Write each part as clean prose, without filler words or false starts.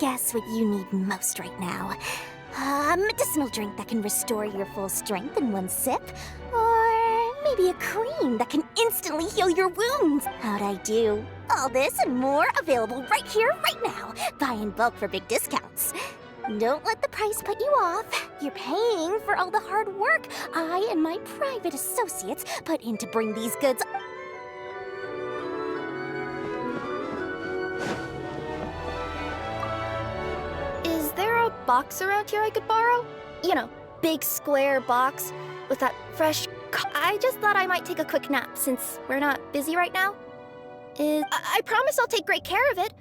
guess what you need most right now? A medicinal drink that can restore your full strength in one sip? Or maybe a cream that can instantly heal your wounds? How'd I do? All this and more available right here, right now. Buy in bulk for big discounts. Don't let the price put you off. You're paying for all the hard work I and my private associates put in to bring these goods. Is there a box around here I could borrow? You know, big square box with that fresh... I just thought I might take a quick nap since we're not busy right now. I promise I'll take great care of it.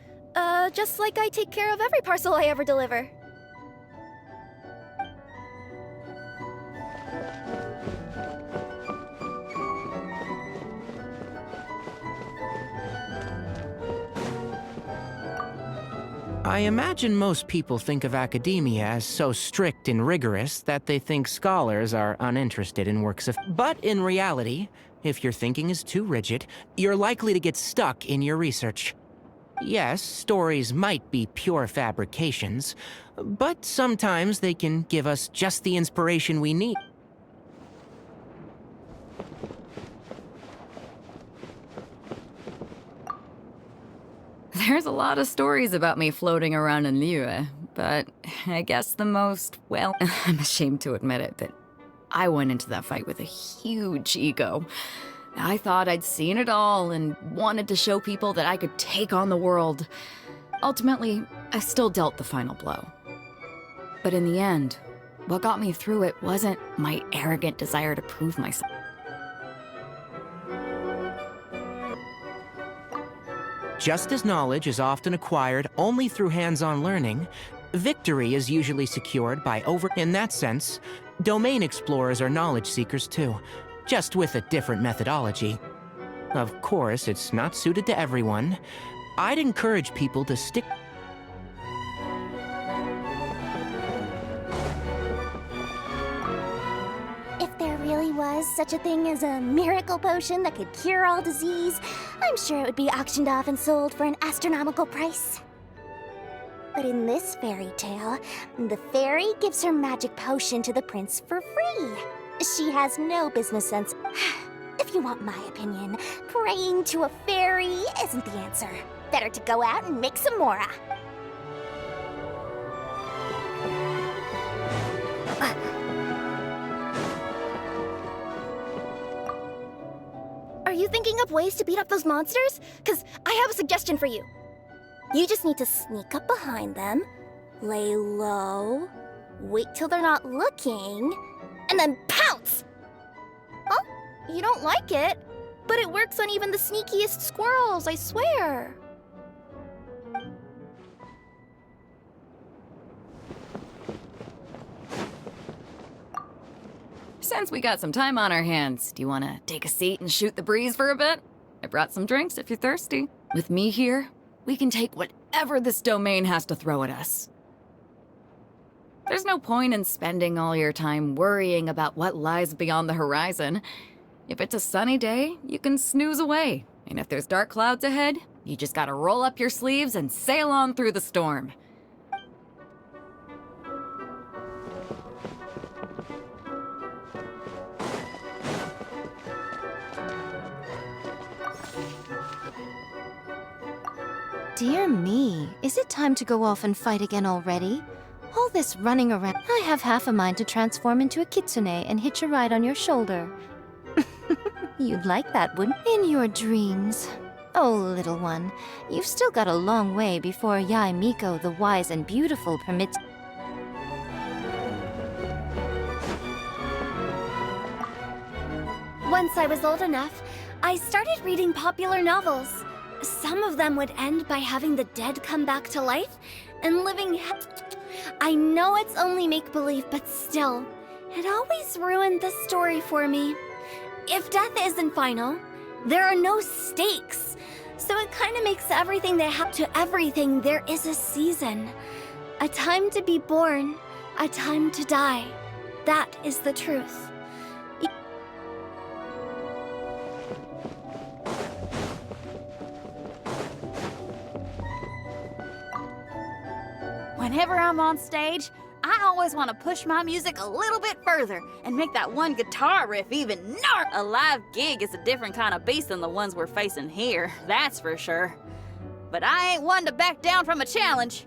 Just like I take care of every parcel I ever deliver. I imagine most people think of academia as so strict and rigorous that they think scholars are uninterested in works of... But in reality, if your thinking is too rigid, you're likely to get stuck in your research. Yes, stories might be pure fabrications, but sometimes they can give us just the inspiration we need. There's a lot of stories about me floating around in Liyue, but I guess the most, well, I'm ashamed to admit it, but I went into that fight with a huge ego. I thought I'd seen it all and wanted to show people that I could take on the world. Ultimately, I still dealt the final blow. But in the end, what got me through it wasn't my arrogant desire to prove myself. Just as knowledge is often acquired only through hands-on learning, victory is usually secured by In that sense, domain explorers are knowledge seekers too, just with a different methodology. Of course, it's not suited to everyone. I'd encourage people to stick... If there really was such a thing as a miracle potion that could cure all disease, I'm sure it would be auctioned off and sold for an astronomical price. But in this fairy tale, the fairy gives her magic potion to the prince for free. She has no business sense. If you want my opinion, praying to a fairy isn't the answer. Better to go out and make some more. Are you thinking up ways to beat up those monsters? 'Cause I have a suggestion for you. You just need to sneak up behind them, lay low, wait till they're not looking, and then pounce! Oh, you don't like it? But it works on even the sneakiest squirrels, I swear. Since we got some time on our hands, do you want to take a seat and shoot the breeze for a bit? I brought some drinks if you're thirsty. With me here, we can take whatever this domain has to throw at us. There's no point in spending all your time worrying about what lies beyond the horizon. If it's a sunny day, you can snooze away. And if there's dark clouds ahead, you just gotta roll up your sleeves and sail on through the storm. Dear me, is it time to go off and fight again already? All this running around... I have half a mind to transform into a kitsune and hitch a ride on your shoulder. You'd like that, wouldn't you? In your dreams. Oh, little one, you've still got a long way before Yae Miko the Wise and Beautiful permits... Once I was old enough, I started reading popular novels. Some of them would end by having the dead come back to life and living... I know it's only make-believe, but still, it always ruined the story for me. If death isn't final, there are no stakes. So it kind of makes everything that happens to everything there is a season. A time to be born, a time to die. That is the truth. Whenever I'm on stage, I always want to push my music a little bit further and make that one guitar riff even gnarly. A live gig is a different kind of beast than the ones we're facing here, that's for sure. But I ain't one to back down from a challenge.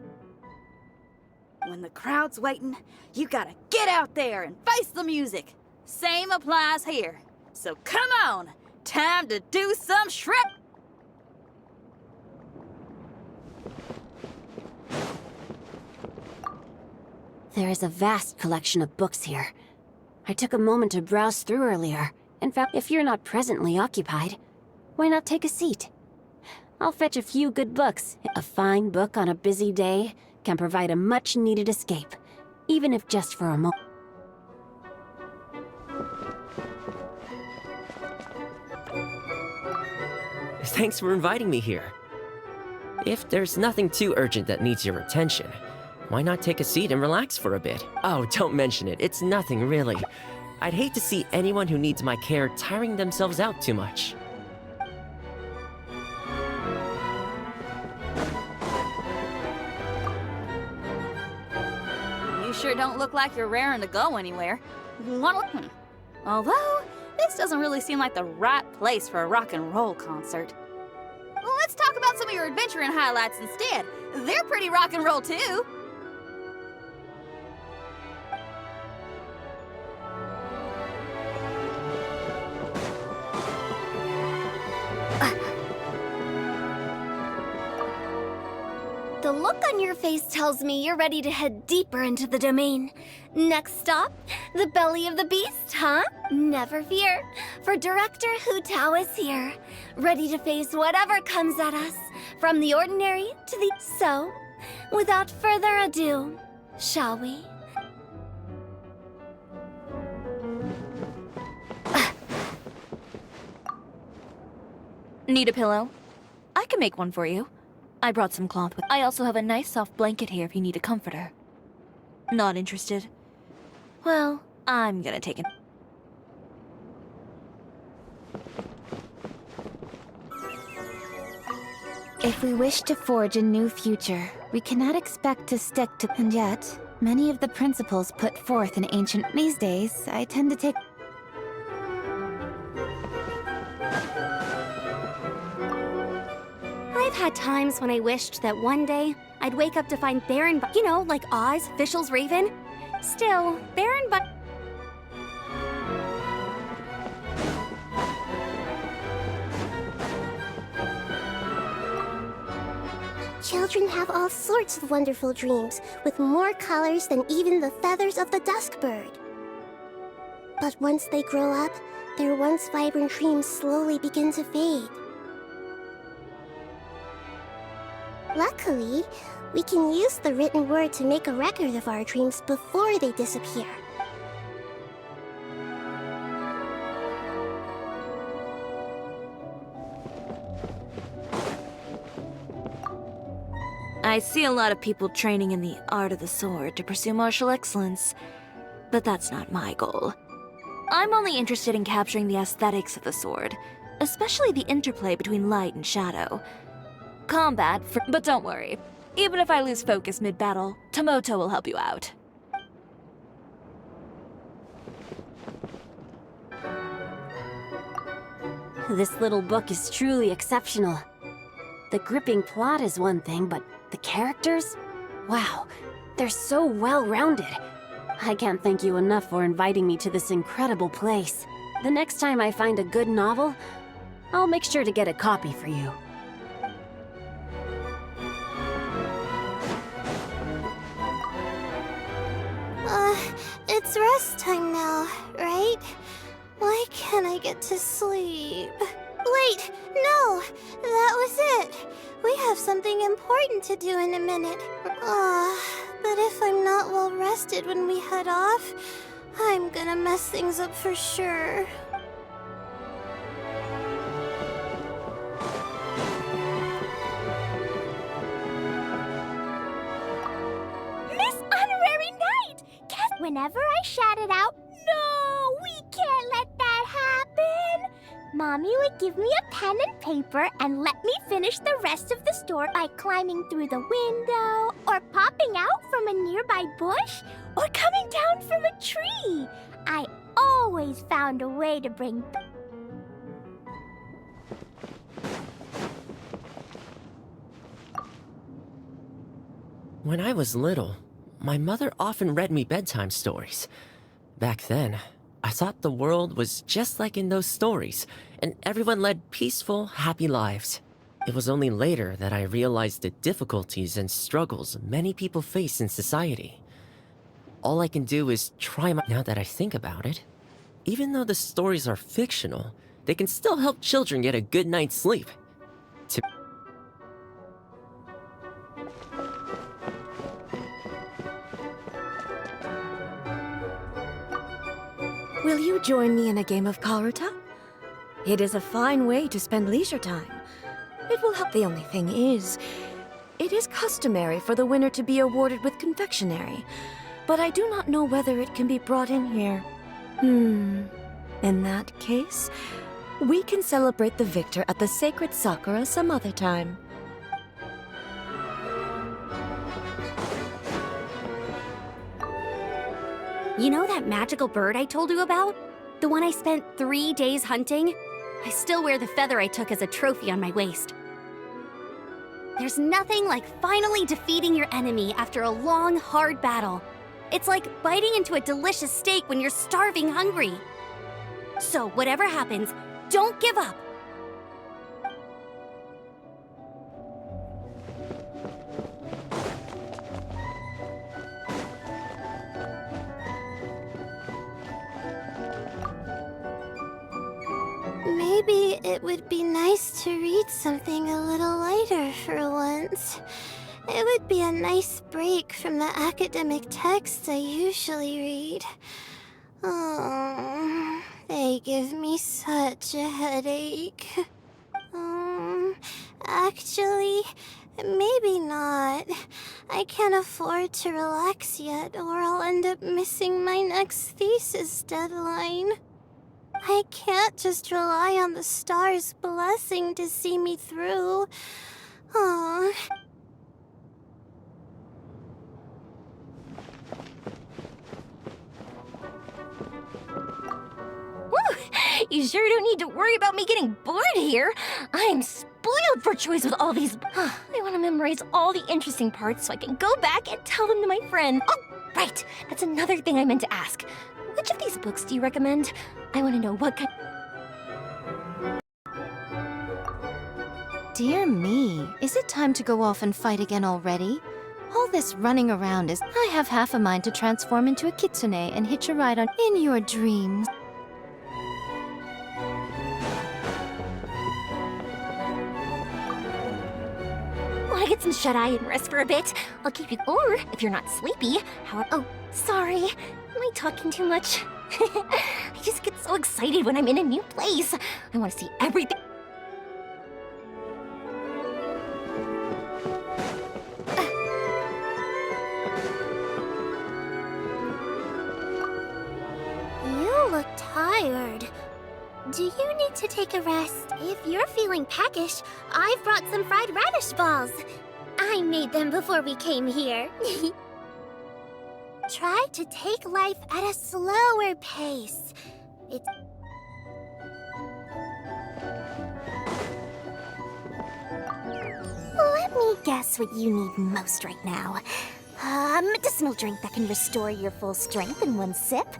When the crowd's waiting, you gotta get out there and face the music. Same applies here. So come on, time to do some shred. There is a vast collection of books here. I took a moment to browse through earlier. In fact, if you're not presently occupied, why not take a seat? I'll fetch a few good books. A fine book on a busy day can provide a much-needed escape, even if just for a moment. Thanks for inviting me here. If there's nothing too urgent that needs your attention, why not take a seat and relax for a bit? Oh, don't mention it. It's nothing, really. I'd hate to see anyone who needs my care tiring themselves out too much. You sure don't look like you're raring to go anywhere. Although, this doesn't really seem like the right place for a rock and roll concert. Well, let's talk about some of your adventuring highlights instead. They're pretty rock and roll too. The look on your face tells me you're ready to head deeper into the domain. Next stop, the belly of the beast, huh? Never fear, for Director Hu Tao is here, ready to face whatever comes at us, from the ordinary to the... So, without further ado, shall we? Need a pillow? I can make one for you. I brought some cloth with. I also have a nice soft blanket here if you need a comforter. Not interested? Well, I'm gonna take it. If we wish to forge a new future, we cannot expect to stick to... And yet, many of the principles put forth in ancient... These days, I tend to take... I've had times when I wished that one day I'd wake up to find Baron, you know, like Oz, Fischl's Raven. Still, Baron, Children have all sorts of wonderful dreams, with more colors than even the feathers of the dusk bird. But once they grow up, their once vibrant dreams slowly begin to fade. Luckily, we can use the written word to make a record of our dreams before they disappear. I see a lot of people training in the art of the sword to pursue martial excellence, but that's not my goal. I'm only interested in capturing the aesthetics of the sword, especially the interplay between light and shadow. But don't worry. Even if I lose focus mid-battle, Tomoto will help you out. This little book is truly exceptional. The gripping plot is one thing, but the characters? Wow, they're so well-rounded. I can't thank you enough for inviting me to this incredible place. The next time I find a good novel, I'll make sure to get a copy for you. It's rest time now, right? Why can't I get to sleep? Wait, no! That was it! We have something important to do in a minute. But if I'm not well rested when we head off, I'm gonna mess things up for sure. Miss Honorary Knight! Whenever I shout it out, no, we can't let that happen! Mommy would give me a pen and paper and let me finish the rest of the story by climbing through the window, or popping out from a nearby bush, or coming down from a tree. I always found a way to bring... When I was little, my mother often read me bedtime stories. Back then, I thought the world was just like in those stories, and everyone led peaceful, happy lives. It was only later that I realized the difficulties and struggles many people face in society. All I can do is try my... Now that I think about it, even though the stories are fictional, they can still help children get a good night's sleep. Will you join me in a game of Karuta? It is a fine way to spend leisure time. It will help. The only thing is, it is customary for the winner to be awarded with confectionery, but I do not know whether it can be brought in here. In that case, we can celebrate the victor at the Sacred Sakura some other time. You know that magical bird I told you about? The one I spent 3 days hunting? I still wear the feather I took as a trophy on my waist. There's nothing like finally defeating your enemy after a long, hard battle. It's like biting into a delicious steak when you're starving hungry. So, whatever happens, don't give up. Maybe it would be nice to read something a little lighter for once. It would be a nice break from the academic texts I usually read. Oh, they give me such a headache. Actually, maybe not. I can't afford to relax yet, or I'll end up missing my next thesis deadline. I can't just rely on the stars' blessing to see me through. Aww. Woo! You sure don't need to worry about me getting bored here. I'm spoiled for choice with all these... I want to memorize all the interesting parts so I can go back and tell them to my friend. Oh, right! That's another thing I meant to ask. Which of these books do you recommend? I want to know what kind... Dear me, is it time to go off and fight again already? All this running around is... I have half a mind to transform into a kitsune and hitch a ride on... in your dreams. Want to get some shut-eye and rest for a bit? I'll keep you... Or, if you're not sleepy, how... Oh, sorry. Am I talking too much? I just get so excited when I'm in a new place. I want to see everything. You look tired. Do you need to take a rest? If you're feeling peckish, I've brought some fried radish balls. I made them before we came here. Try to take life at a slower pace. It's... Let me guess what you need most right now. A medicinal drink that can restore your full strength in one sip.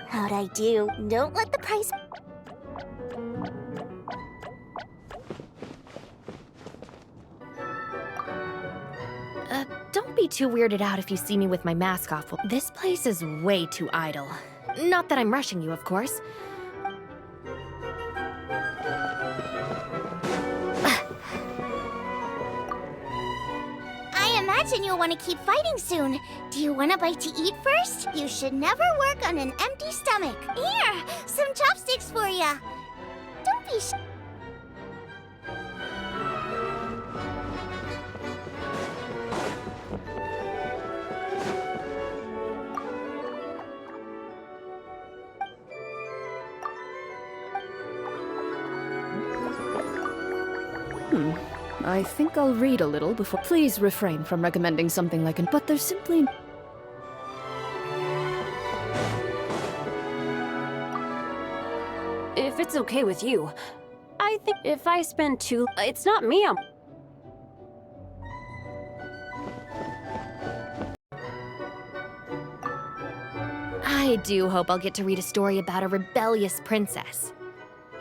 How'd I do? Don't let the price... Don't be too weirded out if you see me with my mask off. This place is way too idle. Not that I'm rushing you, of course. I imagine you'll want to keep fighting soon. Do you want a bite to eat first? You should never work on an empty stomach. Here, some chopsticks for ya. Don't be I think I'll read a little before. Please refrain from recommending something like an. But there's simply. If it's okay with you, I think if I spend too... It's not me, I do hope I'll get to read a story about a rebellious princess.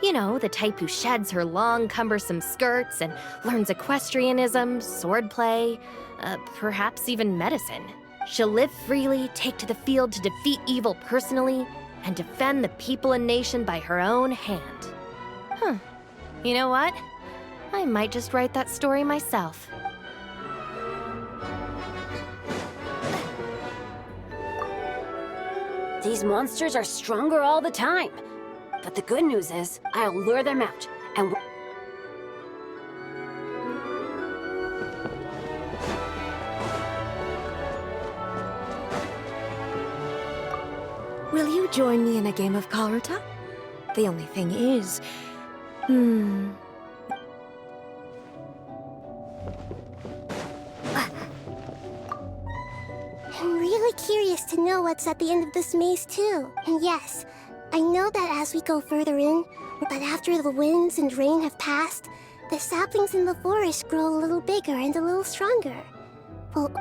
You know, the type who sheds her long, cumbersome skirts and learns equestrianism, swordplay, perhaps even medicine. She'll live freely, take to the field to defeat evil personally, and defend the people and nation by her own hand. Huh. You know what? I might just write that story myself. These monsters are stronger all the time. But the good news is, I'll lure them out, and Will you join me in a game of Karuta? The only thing is... I'm really curious to know what's at the end of this maze, too. And yes, I know that as we go further in, but after the winds and rain have passed, the saplings in the forest grow a little bigger and a little stronger. Well,